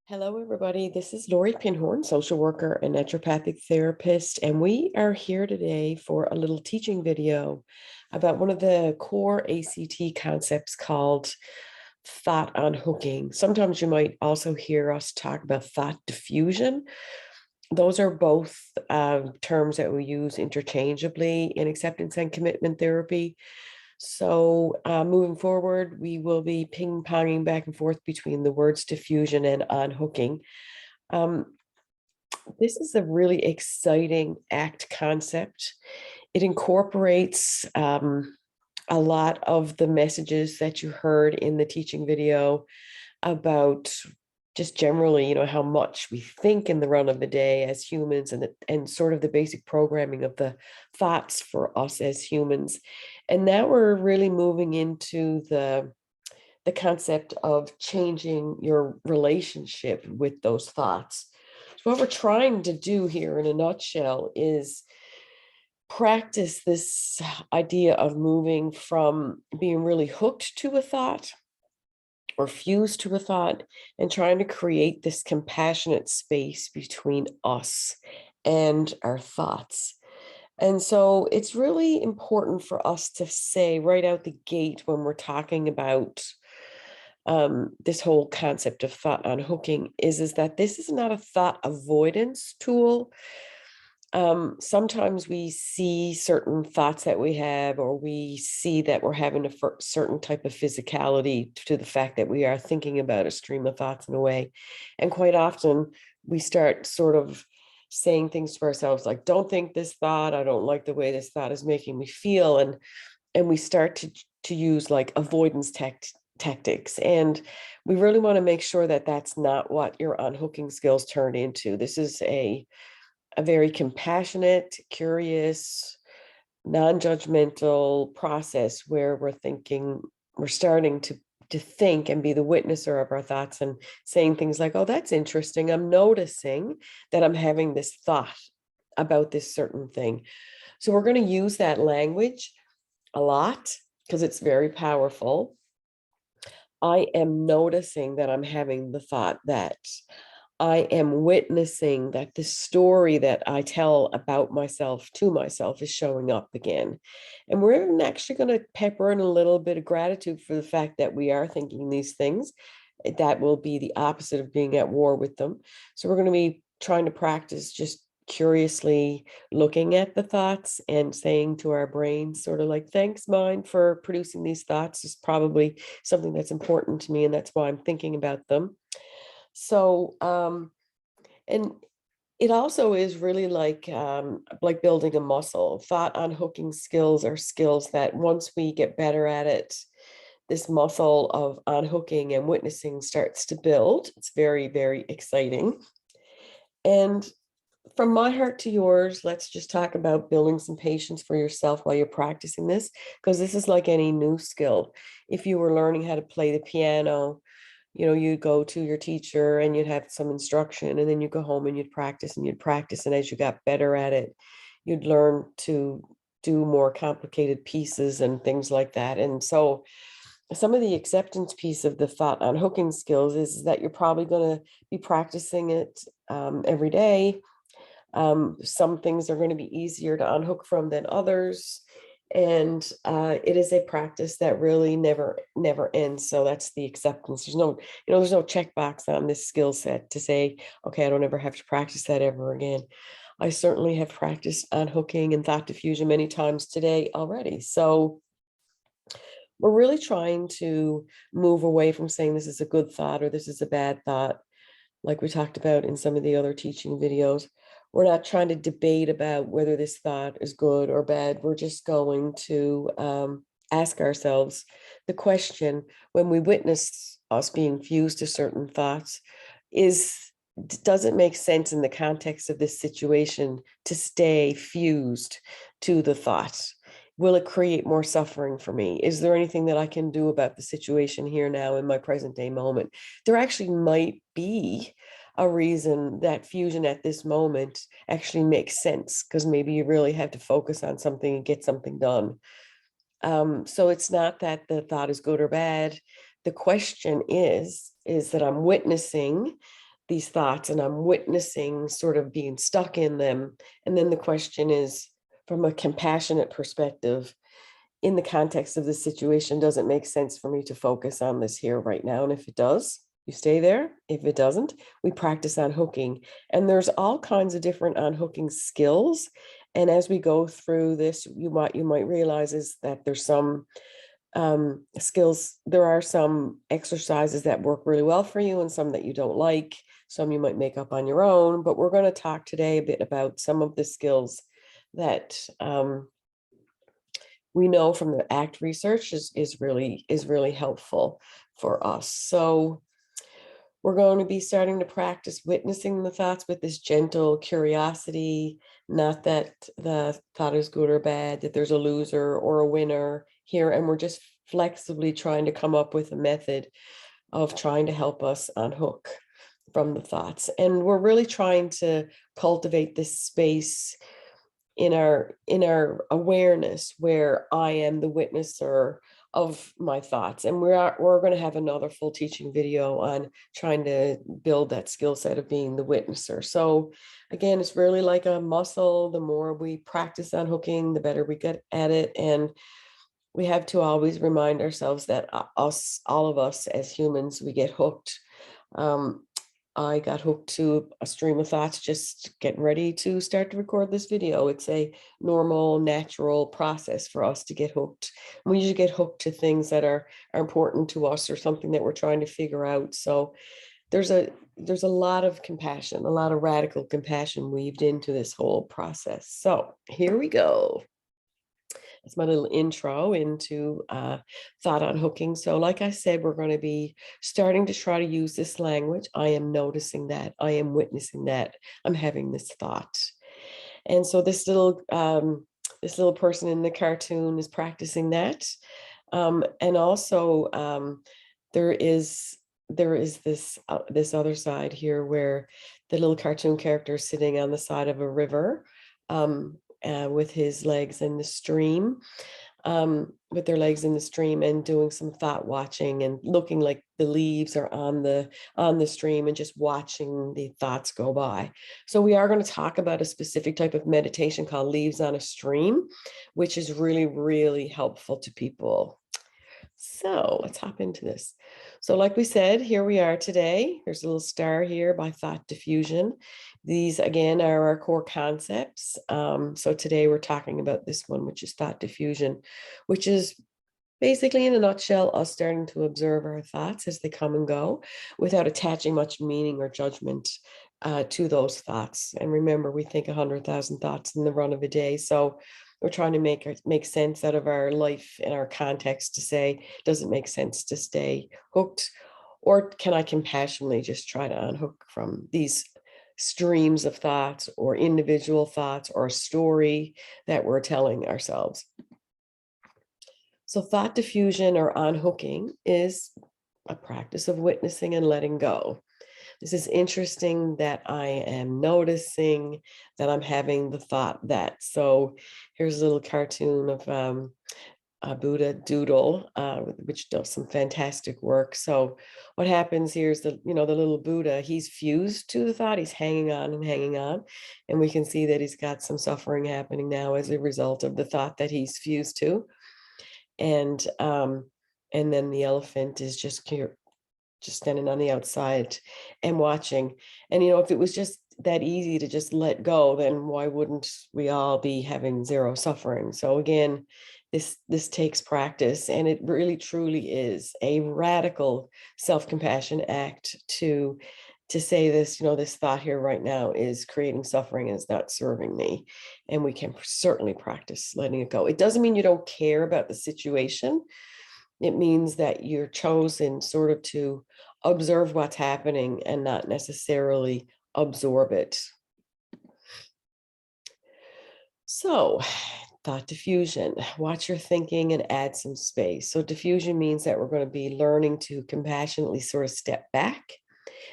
Hello, everybody. This is Lori Pinhorn, social worker and naturopathic therapist, and we are here today for a little teaching video about one of the core ACT concepts called thought unhooking. Sometimes you might also hear us talk about thought diffusion. Those are both terms that we use interchangeably in acceptance and commitment therapy. So moving forward, we will be ping-ponging back and forth between the words diffusion and unhooking. This is a really exciting ACT concept. It incorporates a lot of the messages that you heard in the teaching video about just generally, how much we think in the run of the day as humans, and sort of the basic programming of the thoughts for us as humans. And now we're really moving into the concept of changing your relationship with those thoughts. So what we're trying to do here in a nutshell is practice this idea of moving from being really hooked to a thought or fused to a thought and trying to create this compassionate space between us and our thoughts. And so it's really important for us to say right out the gate when we're talking about this whole concept of thought unhooking is that this is not a thought avoidance tool. Sometimes we see certain thoughts that we have, or we see that we're having a certain type of physicality to the fact that we are thinking about a stream of thoughts in a way. And quite often we start sort of saying things to ourselves like, don't think this thought, I don't like the way this thought is making me feel. And we start to use like avoidance tactics. And we really want to make sure that that's not what your unhooking skills turn into. This is a very compassionate, curious, non-judgmental process where we're starting to think and be the witnesser of our thoughts and saying things like, oh, that's interesting. I'm noticing that I'm having this thought about this certain thing. So we're going to use that language a lot because it's very powerful. I am noticing that I'm having the thought that. I am witnessing that the story that I tell about myself to myself is showing up again. And we're actually going to pepper in a little bit of gratitude for the fact that we are thinking these things. That will be the opposite of being at war with them. So we're going to be trying to practice just curiously looking at the thoughts and saying to our brain, sort of like, thanks, mind, for producing these thoughts. It's probably something that's important to me, and that's why I'm thinking about them. So, and it also is really like building a muscle. Thought unhooking skills are skills that once we get better at it, this muscle of unhooking and witnessing starts to build. It's very, very exciting. And from my heart to yours, let's just talk about building some patience for yourself while you're practicing this, because this is like any new skill. If you were learning how to play the piano, you'd go to your teacher and you'd have some instruction, and then you go home and you'd practice and you'd practice. And as you got better at it, you'd learn to do more complicated pieces and things like that. And so some of the acceptance piece of the thought unhooking skills is that you're probably going to be practicing it every day. Some things are going to be easier to unhook from than others. And it is a practice that really never ends. So that's the acceptance. There's no checkbox on this skill set to say, okay, I don't ever have to practice that ever again. I certainly have practiced unhooking and thought diffusion many times today already. So we're really trying to move away from saying this is a good thought or this is a bad thought, like we talked about in some of the other teaching videos. We're not trying to debate about whether this thought is good or bad. We're just going to ask ourselves the question, when we witness us being fused to certain thoughts, does it make sense in the context of this situation to stay fused to the thought? Will it create more suffering for me? Is there anything that I can do about the situation here now in my present day moment? There actually might be a reason that fusion at this moment actually makes sense, because maybe you really have to focus on something and get something done. So it's not that the thought is good or bad. The question is that I'm witnessing these thoughts and I'm witnessing sort of being stuck in them. And then the question is, from a compassionate perspective, in the context of the situation, does it make sense for me to focus on this here right now? And if it does, you stay there. If it doesn't, we practice unhooking. And there's all kinds of different unhooking skills. And as we go through this, you might realize is that there's some skills, there are some exercises that work really well for you and some that you don't like. Some you might make up on your own, but we're going to talk today a bit about some of the skills that we know from the ACT research is really helpful for us. So we're going to be starting to practice witnessing the thoughts with this gentle curiosity, not that the thought is good or bad, that there's a loser or a winner here. And we're just flexibly trying to come up with a method of trying to help us unhook from the thoughts. And we're really trying to cultivate this space in our awareness where I am the witnesser of my thoughts. And we're going to have another full teaching video on trying to build that skill set of being the witnesser. So again, it's really like a muscle. The more we practice unhooking, the better we get at it. And we have to always remind ourselves that all of us as humans, we get hooked. I got hooked to a stream of thoughts just getting ready to start to record this video. It's a normal, natural process for us to get hooked. We usually get hooked to things that are important to us or something that we're trying to figure out. So there's a lot of compassion, a lot of radical compassion weaved into this whole process. So here we go. That's my little intro into thought unhooking. So like I said, we're going to be starting to try to use this language. I am noticing that. I am witnessing that. I'm having this thought. And so this little person in the cartoon is practicing that. And also there is this other side here where the little cartoon character is sitting on the side of a river. With his legs in the stream, with their legs in the stream and doing some thought watching and looking like the leaves are on the stream and just watching the thoughts go by. So we are going to talk about a specific type of meditation called leaves on a stream, which is really, really helpful to people. So let's hop into this. So like we said, here we are today. There's a little star here by Thought Diffusion. These, again, are our core concepts. So today we're talking about this one, which is thought diffusion, which is basically, in a nutshell, us starting to observe our thoughts as they come and go without attaching much meaning or judgment to those thoughts. And remember, we think 100,000 thoughts in the run of a day. So we're trying to make sense out of our life and our context to say, does it make sense to stay hooked? Or can I compassionately just try to unhook from these streams of thoughts or individual thoughts or a story that we're telling ourselves? So thought diffusion or unhooking is a practice of witnessing and letting go. This is interesting that I am noticing that I'm having the thought that. So here's a little cartoon of a Buddha doodle, which does some fantastic work. So what happens here is the little Buddha, he's fused to the thought, he's hanging on and hanging on. And we can see that he's got some suffering happening now as a result of the thought that he's fused to. And then the elephant is just standing on the outside and watching. And, if it was just that easy to just let go, then why wouldn't we all be having zero suffering? So again, this takes practice, and it really truly is a radical self-compassion act to say this, this thought here right now is creating suffering and is not serving me. And we can certainly practice letting it go. It doesn't mean you don't care about the situation. It means that you're chosen sort of to observe what's happening and not necessarily absorb it. So, thought diffusion, watch your thinking and add some space. So diffusion means that we're going to be learning to compassionately sort of step back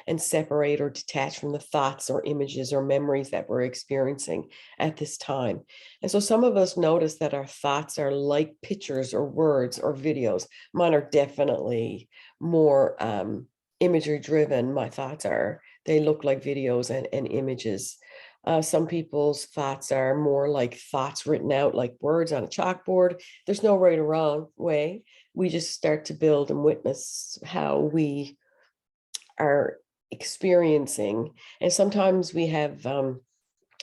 and separate or detach from the thoughts or images or memories that we're experiencing at this time. And so some of us notice that our thoughts are like pictures or words or videos. Mine are definitely more imagery driven. My thoughts are, They look like videos and images. Some people's thoughts are more like thoughts written out like words on a chalkboard. There's no right or wrong way. We just start to build and witness how we are experiencing. And sometimes we have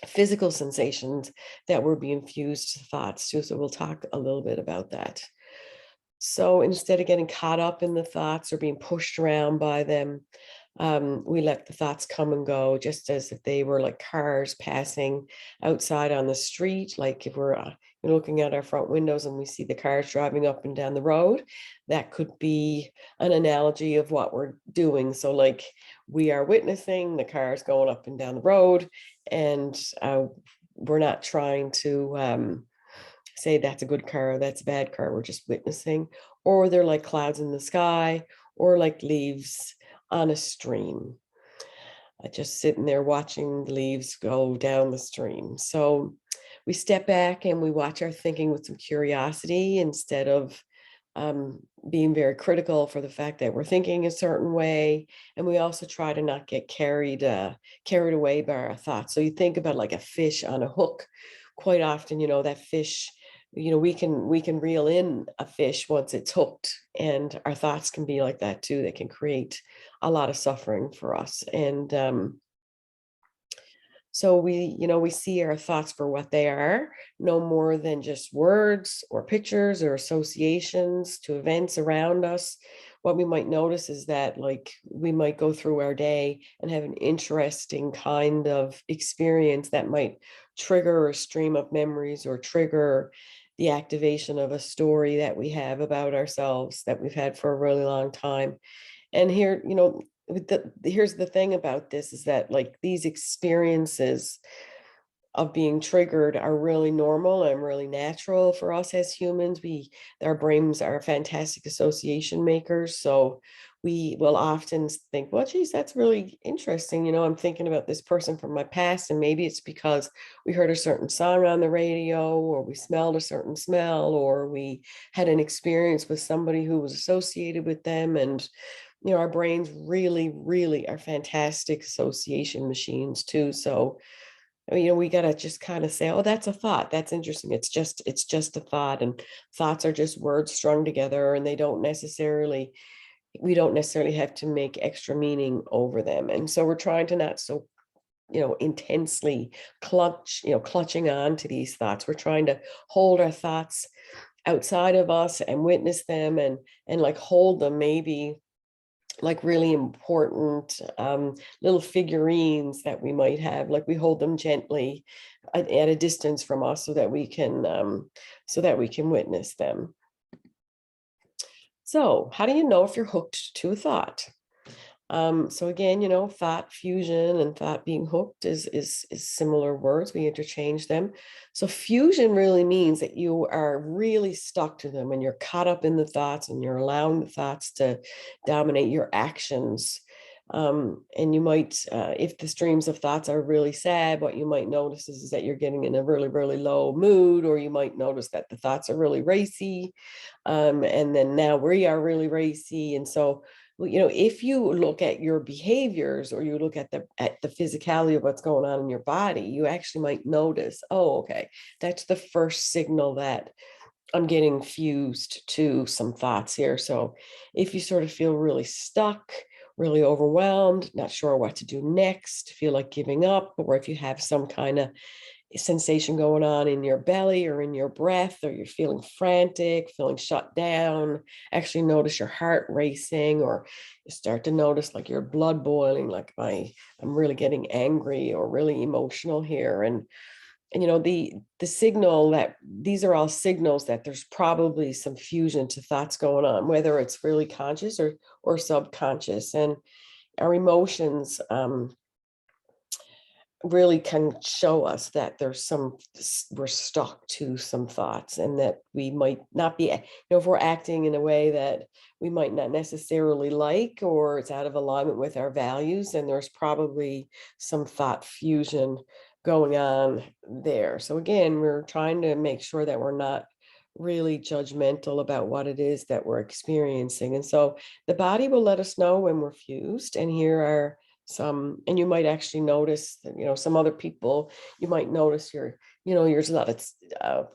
physical sensations that we're being fused to thoughts too. So we'll talk a little bit about that. So instead of getting caught up in the thoughts or being pushed around by them, we let the thoughts come and go, just as if they were like cars passing outside on the street. Like if we're looking at our front windows and we see the cars driving up and down the road, that could be an analogy of what we're doing. So like we are witnessing the cars going up and down the road, and we're not trying to say that's a good car or that's a bad car. We're just witnessing. Or they're like clouds in the sky, or like leaves on a stream. Just sitting there watching the leaves go down the stream. So we step back and we watch our thinking with some curiosity instead of being very critical for the fact that we're thinking a certain way. And we also try to not get carried away by our thoughts. So you think about like a fish on a hook. Quite often, that fish, we can reel in a fish once it's hooked, and our thoughts can be like that too. They can create a lot of suffering for us. And so we see our thoughts for what they are, no more than just words or pictures or associations to events around us. What we might notice is that like we might go through our day and have an interesting kind of experience that might trigger a stream of memories or trigger the activation of a story that we have about ourselves that we've had for a really long time. And here, here's the thing about this is that like these experiences of being triggered are really normal and really natural for us as humans. Our brains are fantastic association makers. So we will often think, well, geez, that's really interesting. I'm thinking about this person from my past, and maybe it's because we heard a certain song on the radio, or we smelled a certain smell, or we had an experience with somebody who was associated with them. And our brains really, really are fantastic association machines too. So, we got to just kind of say, oh, that's a thought. That's interesting. It's just a thought. And thoughts are just words strung together, and we don't necessarily have to make extra meaning over them. And so we're trying to not so, intensely clutching on to these thoughts. We're trying to hold our thoughts outside of us and witness them, and like hold them maybe like really important little figurines that we might have. Like we hold them gently at a distance from us so that we can witness them. So how do you know if you're hooked to a thought? So again, thought fusion and thought being hooked is similar words. We interchange them. So fusion really means that you are really stuck to them and you're caught up in the thoughts and you're allowing the thoughts to dominate your actions. And you might, if the streams of thoughts are really sad, what you might notice is that you're getting in a really, really low mood, or you might notice that the thoughts are really racy. And then now we are really racy. And so if you look at your behaviors, or you look at the physicality of what's going on in your body, you actually might notice, oh, okay, that's the first signal that I'm getting fused to some thoughts here. So if you sort of feel really stuck, really overwhelmed, not sure what to do next, feel like giving up, or if you have some kind of sensation going on in your belly or in your breath, or you're feeling frantic, feeling shut down, actually notice your heart racing, or you start to notice like your blood boiling, like I'm really getting angry or really emotional here. And the signal that these are all signals that there's probably some fusion to thoughts going on, whether it's really conscious or subconscious. And our emotions really can show us that we're stuck to some thoughts, and that we might not be, if we're acting in a way that we might not necessarily like, or it's out of alignment with our values, and there's probably some thought fusion going on there. So again, we're trying to make sure that we're not really judgmental about what it is that we're experiencing. And so the body will let us know when we're fused, and here are And you might actually notice that, some other people, you might notice there's a lot of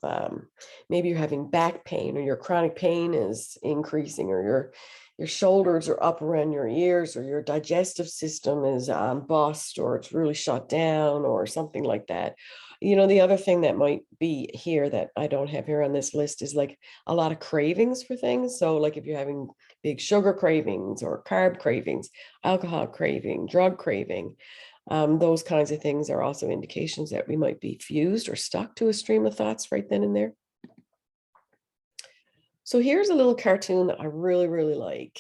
maybe you're having back pain, or your chronic pain is increasing, or your shoulders are up around your ears, or your digestive system is bust, or it's really shut down, or something like that. The other thing that might be here that I don't have here on this list is like a lot of cravings for things. So like if you're having big sugar cravings or carb cravings, alcohol craving, drug craving, those kinds of things are also indications that we might be fused or stuck to a stream of thoughts right then and there. So here's a little cartoon that I really, really like.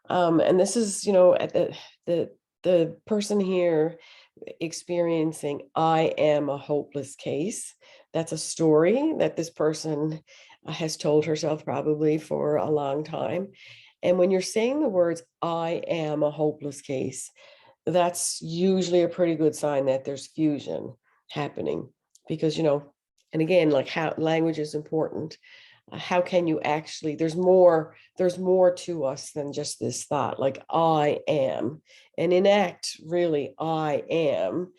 And this is, at the person here experiencing I am a hopeless case. That's a story that this person has told herself probably for a long time. And when you're saying the words, I am a hopeless case, that's usually a pretty good sign that there's fusion happening. Because, and again, like how language is important. How can you actually, there's more to us than just this thought, like I am. And in act, really, I am.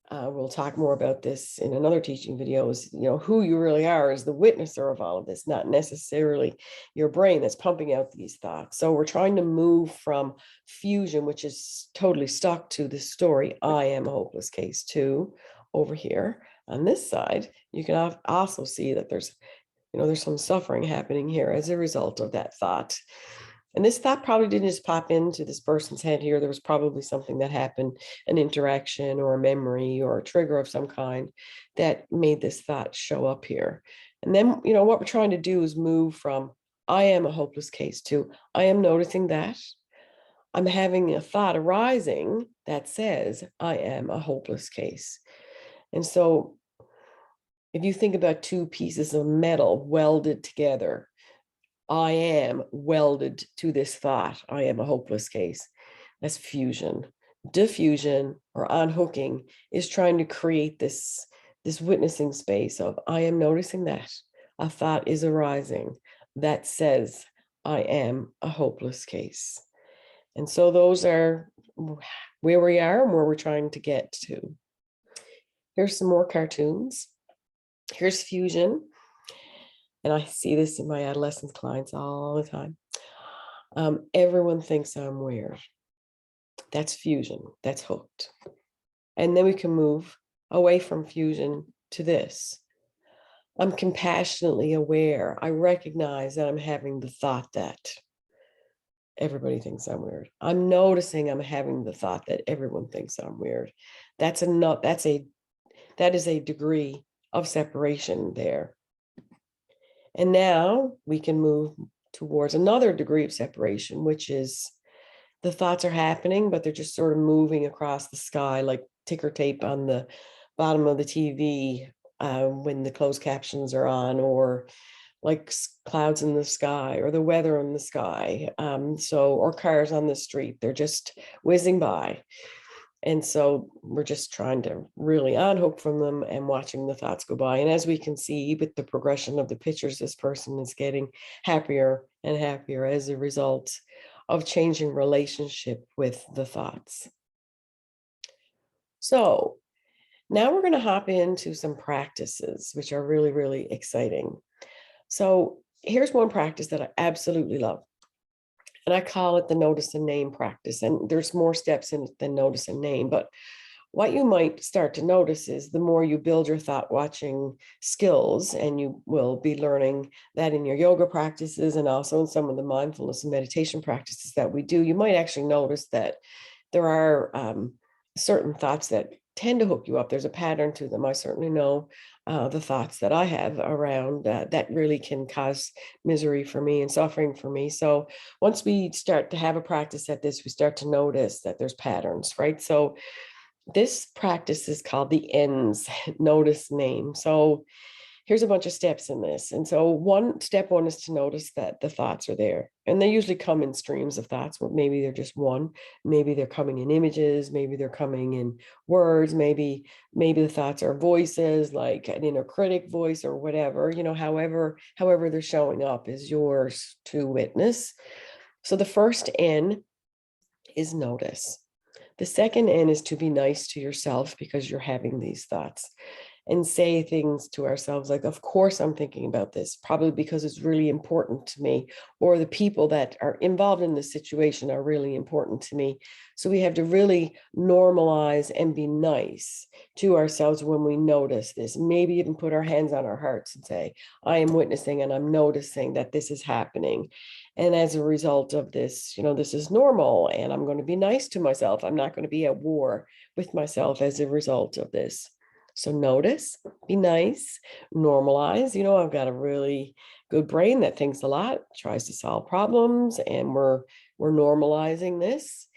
We'll talk more about this in another teaching video, is, who you really are is the witnesser of all of this, not necessarily your brain that's pumping out these thoughts. So we're trying to move from fusion, which is totally stuck to the story, I am a hopeless case, to over here on this side. You can also see that there's some suffering happening here as a result of that thought. And this thought probably didn't just pop into this person's head here. There was probably something that happened, an interaction or a memory or a trigger of some kind that made this thought show up here. And then, what we're trying to do is move from I am a hopeless case to I am noticing that I'm having a thought arising that says I am a hopeless case. And so if you think about two pieces of metal welded together, I am welded to this thought, I am a hopeless case. That's fusion. Diffusion or unhooking is trying to create this witnessing space of I am noticing that a thought is arising that says I am a hopeless case. And so those are where we are and where we're trying to get to. Here's some more cartoons. Here's fusion. And I see this in my adolescent clients all the time. Everyone thinks I'm weird. That's fusion. That's hooked. And then we can move away from fusion to this. I'm compassionately aware. I recognize that I'm having the thought that everybody thinks I'm weird. I'm noticing I'm having the thought that everyone thinks I'm weird. That is a degree of separation there. And now we can move towards another degree of separation, which is the thoughts are happening, but they're just sort of moving across the sky like ticker tape on the bottom of the TV when the closed captions are on, or like clouds in the sky, or the weather in the sky. Or cars on the street, they're just whizzing by. And so we're just trying to really unhook from them and watching the thoughts go by. And as we can see with the progression of the pictures, this person is getting happier and happier as a result of changing relationship with the thoughts. So now we're going to hop into some practices, which are really, really exciting. So here's one practice that I absolutely love. And I call it the notice and name practice. And there's more steps in it than notice and name. But what you might start to notice is the more you build your thought watching skills, and you will be learning that in your yoga practices and also in some of the mindfulness and meditation practices that we do, you might actually notice that there are certain thoughts that tend to hook you up. There's a pattern to them. I certainly know the thoughts that I have around that really can cause misery for me and suffering for me. So once we start to have a practice at this, we start to notice that there's patterns, right? So this practice is called the ends notice name. So here's a bunch of steps in this. And so step one is to notice that the thoughts are there. And they usually come in streams of thoughts. Well, maybe they're just one, maybe they're coming in images, maybe they're coming in words, maybe the thoughts are voices, like an inner critic voice or whatever, however they're showing up is yours to witness. So the first N is notice. The second N is to be nice to yourself because you're having these thoughts, and say things to ourselves like, of course I'm thinking about this, probably because it's really important to me, or the people that are involved in this situation are really important to me. So we have to really normalize and be nice to ourselves when we notice this. Maybe even put our hands on our hearts and say, I am witnessing and I'm noticing that this is happening. And as a result of this, this is normal, and I'm going to be nice to myself. I'm not going to be at war with myself as a result of this. So notice, be nice, normalize. I've got a really good brain that thinks a lot, tries to solve problems, and we're normalizing this.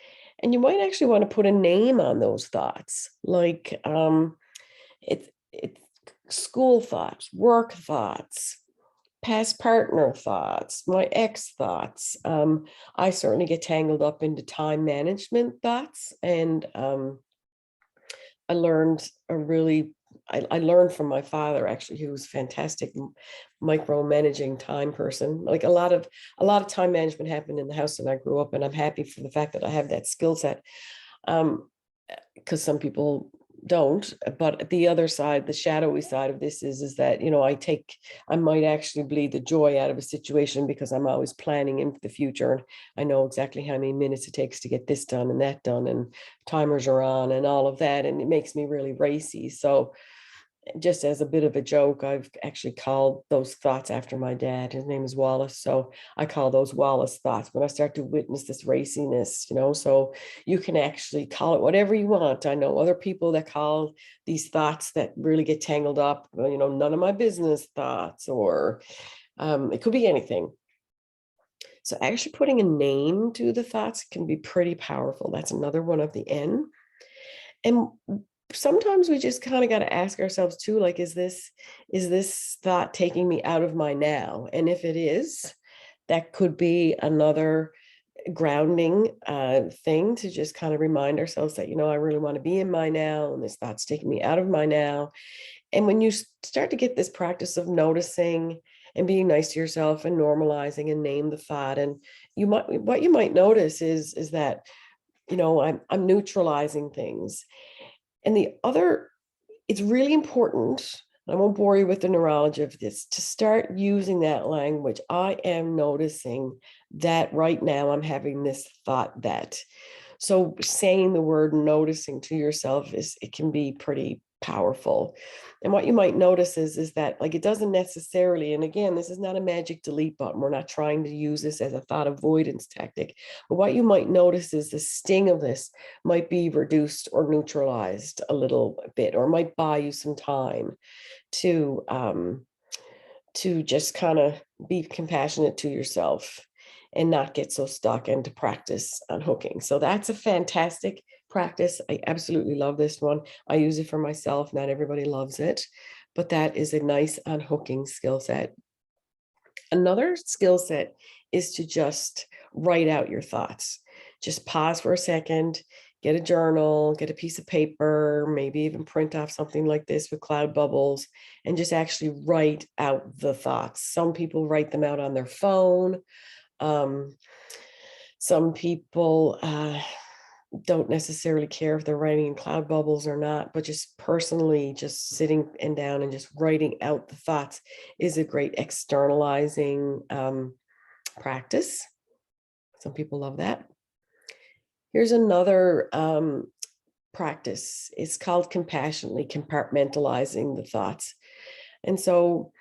And you might actually want to put a name on those thoughts, like it's school thoughts, work thoughts, past partner thoughts, my ex thoughts. I certainly get tangled up into time management thoughts, and I learned I learned from my father, actually, who was fantastic micromanaging time person. Like a lot of time management happened in the house that I grew up in. I'm happy for the fact that I have that skill set. Because some people don't. But the other side, the shadowy side of this is that, I might actually bleed the joy out of a situation because I'm always planning into the future. And I know exactly how many minutes it takes to get this done and that done, and timers are on and all of that. And it makes me really racy. So just as a bit of a joke, I've actually called those thoughts after my dad. His name is Wallace. So I call those Wallace thoughts when I start to witness this raciness, so you can actually call it whatever you want. I know other people that call these thoughts that really get tangled up, none of my business thoughts, or it could be anything. So actually putting a name to the thoughts can be pretty powerful. That's another one of the N. And sometimes we just kind of got to ask ourselves too, like, is this thought taking me out of my now? And if it is, that could be another grounding thing to just kind of remind ourselves that, I really want to be in my now, and this thought's taking me out of my now. And when you start to get this practice of noticing and being nice to yourself and normalizing and name the thought, and what you might notice is that, I'm neutralizing things. And it's really important, I won't bore you with the neurology of this, to start using that language. I am noticing that right now I'm having this thought that. So saying the word noticing to yourself it can be pretty powerful. And what you might notice is that, like, it doesn't necessarily, and again, this is not a magic delete button. We're not trying to use this as a thought avoidance tactic. But what you might notice is the sting of this might be reduced or neutralized a little bit, or might buy you some time to just kind of be compassionate to yourself and not get so stuck, and to practice unhooking. So that's a fantastic practice. I absolutely love this one. I use it for myself. Not everybody loves it, but that is a nice unhooking skill set. Another skill set is to just write out your thoughts. Just pause for a second, get a journal, get a piece of paper, maybe even print off something like this with cloud bubbles, and just actually write out the thoughts. Some people write them out on their phone. Some people don't necessarily care if they're writing in cloud bubbles or not, but just personally, just sitting and down and just writing out the thoughts is a great externalizing practice. Some people love that. Here's another practice. It's called compassionately compartmentalizing the thoughts. And so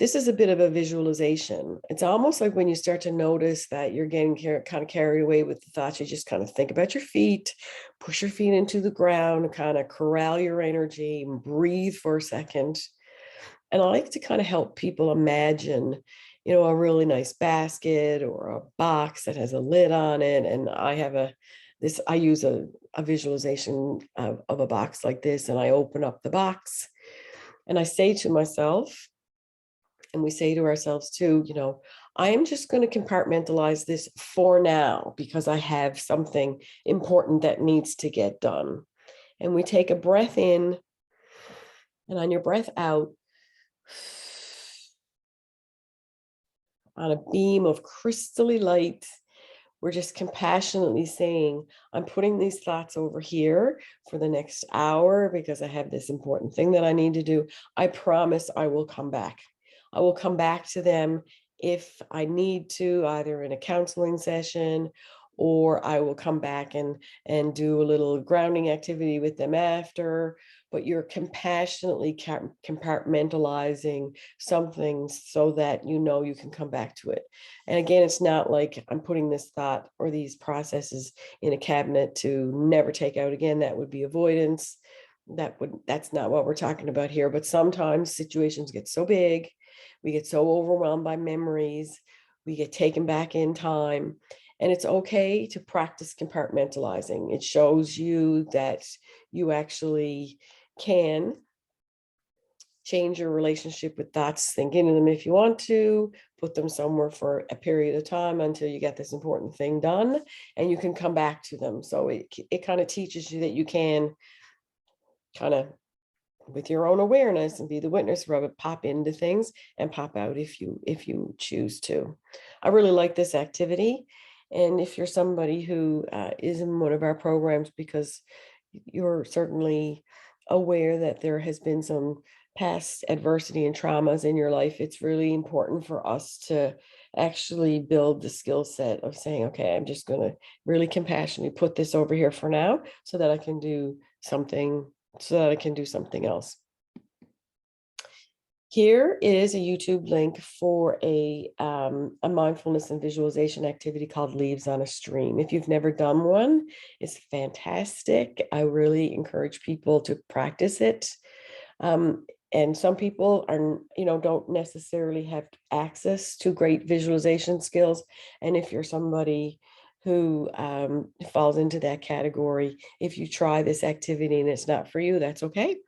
this is a bit of a visualization. It's almost like when you start to notice that you're getting kind of carried away with the thoughts, you just kind of think about your feet, push your feet into the ground, kind of corral your energy, and breathe for a second. And I like to kind of help people imagine, a really nice basket or a box that has a lid on it. And I use a visualization of a box like this, and I open up the box and I say to myself, and we say to ourselves too, I am just going to compartmentalize this for now because I have something important that needs to get done. And we take a breath in, and on your breath out, on a beam of crystally light, We're just compassionately saying, I'm putting these thoughts over here for the next hour because I have this important thing that I need to do. I promise I will come back. I will come back to them if I need to, either in a counseling session, or I will come back and do a little grounding activity with them after. But you're compassionately compartmentalizing something so that you know you can come back to it. And again, it's not like I'm putting this thought or these processes in a cabinet to never take out again. That would be avoidance. That's not what we're talking about here. But sometimes situations get so big, we get so overwhelmed by memories, we get taken back in time. And it's okay to practice compartmentalizing. It shows you that you actually can change your relationship with thoughts, thinking of them if you want to, put them somewhere for a period of time until you get this important thing done, and you can come back to them. So it kind of teaches you that you can kind of, with your own awareness and be the witness of it, pop into things and pop out if you choose to. I really like this activity. And if you're somebody who is in one of our programs because you're certainly aware that there has been some past adversity and traumas in your life, it's really important for us to actually build the skill set of saying, okay, I'm just going to really compassionately put this over here for now so that I can do something else. Here is a YouTube link for a mindfulness and visualization activity called Leaves on a Stream. If you've never done one, it's fantastic. I really encourage people to practice it. And some people are, don't necessarily have access to great visualization skills. And if you're somebody who falls into that category, if you try this activity and it's not for you, that's okay.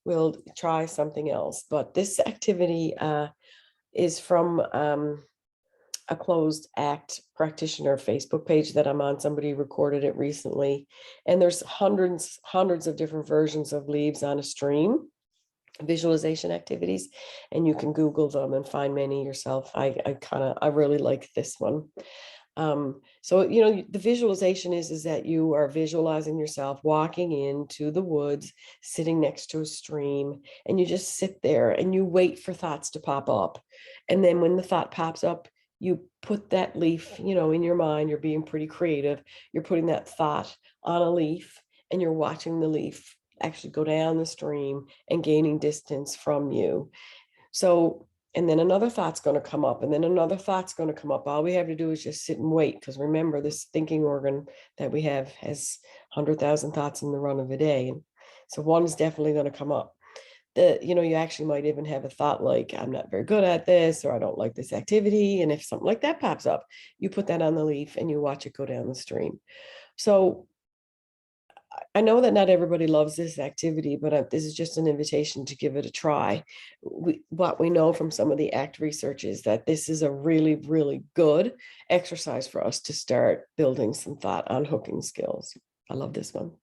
We'll try something else. But this activity is from a closed act practitioner Facebook page that I'm on. Somebody recorded it recently. And there's hundreds of different versions of Leaves on a Stream visualization activities, and you can Google them and find many yourself. I really like this one. So, the visualization is that you are visualizing yourself walking into the woods, sitting next to a stream, and you just sit there and you wait for thoughts to pop up. And then when the thought pops up, you put that leaf, in your mind. You're being pretty creative. You're putting that thought on a leaf and you're watching the leaf actually go down the stream and gaining distance from you. So, and then another thought's going to come up, and then another thought's going to come up. All we have to do is just sit and wait, because remember, this thinking organ that we have has 100,000 thoughts in the run of a day. And so one is definitely going to come up. You actually might even have a thought like, I'm not very good at this, or I don't like this activity. And if something like that pops up, you put that on the leaf and you watch it go down the stream. So I know that not everybody loves this activity, but this is just an invitation to give it a try. What we know from some of the ACT research is that this is a really, really good exercise for us to start building some thought unhooking skills. I love this one.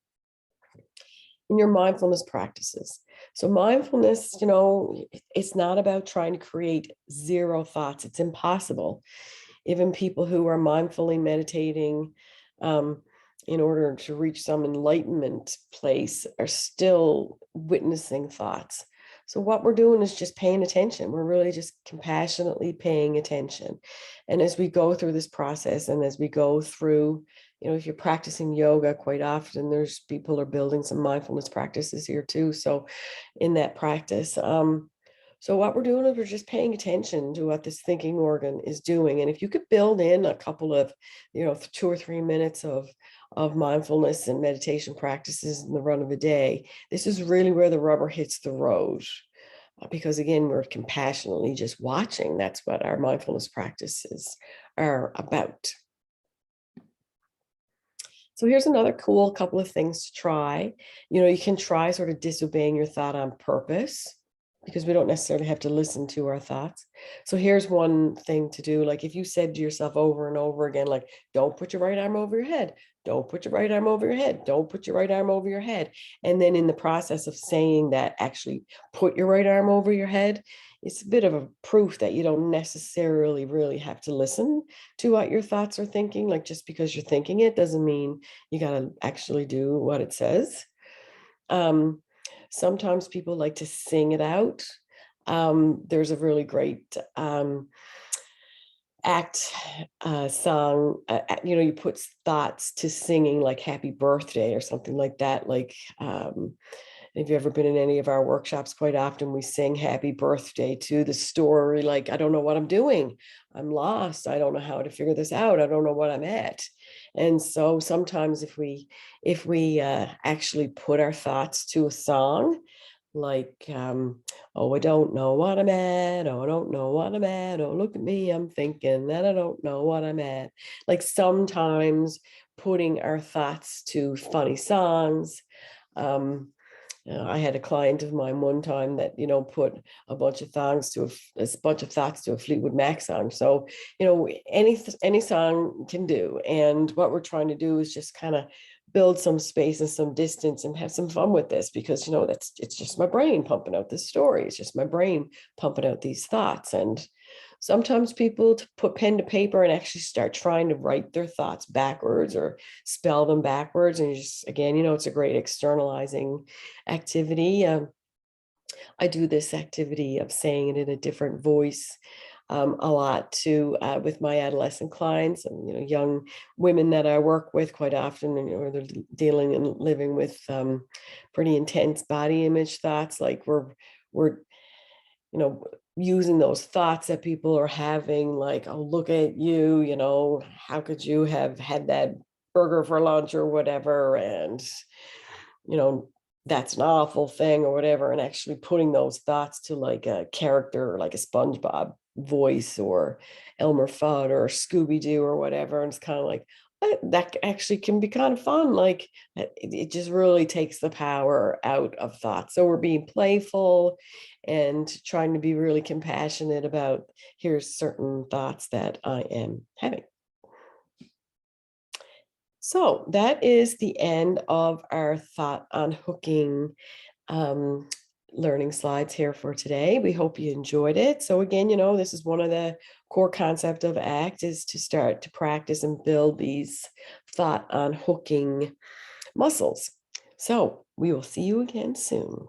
In your mindfulness practices. So mindfulness, it's not about trying to create zero thoughts. It's impossible. Even people who are mindfully meditating, in order to reach some enlightenment place, are still witnessing thoughts. So what we're doing is just paying attention. We're really just compassionately paying attention. And as we go through this process, and as we go through, if you're practicing yoga, quite often there's people are building some mindfulness practices here too. So in that practice, so what we're doing is we're just paying attention to what this thinking organ is doing. And if you could build in a couple of, 2 or 3 minutes of mindfulness and meditation practices in the run of a day, this is really where the rubber hits the road. Because again, we're compassionately just watching. That's what our mindfulness practices are about. So here's another cool couple of things to try. You can try sort of disobeying your thought on purpose, because we don't necessarily have to listen to our thoughts. So here's one thing to do. Like if you said to yourself over and over again, like, don't put your right arm over your head. Don't put your right arm over your head. Don't put your right arm over your head. And then in the process of saying that, actually put your right arm over your head. it's a bit of a proof that you don't necessarily really have to listen to what your thoughts are thinking. Like just because you're thinking it doesn't mean you got to actually do what it says. Um, Sometimes people like to sing it out. There's a really great act song, you put thoughts to singing like happy birthday or something like that. Like, if you've ever been in any of our workshops, quite often we sing happy birthday to the story. Like, I don't know what I'm doing. I'm lost. I don't know how to figure this out. I don't know what I'm at. And so sometimes if we actually put our thoughts to a song, like, oh, I don't know what I'm at. Oh, I don't know what I'm at. Oh, look at me. I'm thinking that I don't know what I'm at. Like sometimes putting our thoughts to funny songs. Um, I had a client of mine one time that put a bunch of thoughts to a Fleetwood Mac song. So any song can do, and what we're trying to do is just kind of build some space and some distance and have some fun with this, because it's just my brain pumping out this story. It's just my brain pumping out these thoughts. And sometimes people to put pen to paper and actually start trying to write their thoughts backwards or spell them backwards, and you just again it's a great externalizing activity. I do this activity of saying it in a different voice a lot too, with my adolescent clients and young women that I work with quite often, and they're dealing and living with pretty intense body image thoughts. Like we're using those thoughts that people are having, like, oh, look at you, how could you have had that burger for lunch or whatever, and you know, that's an awful thing or whatever, and actually putting those thoughts to like a character, like a SpongeBob voice or Elmer Fudd or Scooby Doo or whatever. And it's kind of like, that actually can be kind of fun. Like it just really takes the power out of thoughts. So we're being playful and trying to be really compassionate about, here's certain thoughts that I am having. So that is the end of our thought unhooking um, learning slides here for today. We hope you enjoyed it. So again, this is one of the core concept of ACT, is to start to practice and build these thought unhooking muscles. So we will see you again soon.